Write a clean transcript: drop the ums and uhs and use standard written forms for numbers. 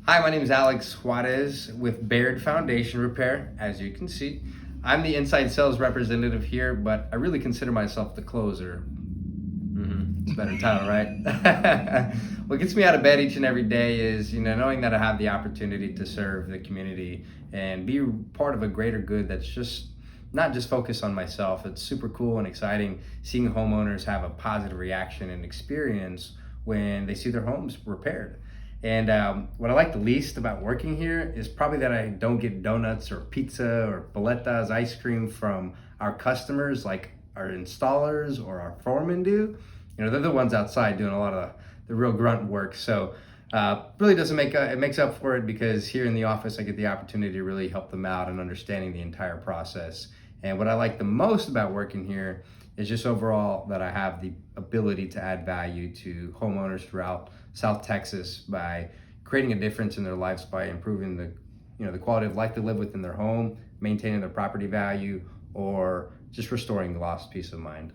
Hi, my name is Alex Juarez with Baird Foundation Repair. As you can see, I'm the inside sales representative here, but I really consider myself the closer. It's a better title, right? What gets me out of bed each and every day is, knowing that I have the opportunity to serve the community and be part of a greater good that's just not just focused on myself. It's super cool and exciting seeing homeowners have a positive reaction and experience when they see their homes repaired. And what I like the least about working here is probably that I don't get donuts or pizza or boletas, ice cream from our customers like our installers or our foremen do. They're the ones outside doing a lot of the real grunt work. So really doesn't make it makes up for it because here in the office I get the opportunity to really help them out in understanding the entire process. And what I like the most about working here is just overall that I have the ability to add value to homeowners throughout South Texas by creating a difference in their lives by improving the quality of life they live within their home, maintaining their property value, or just restoring the lost peace of mind.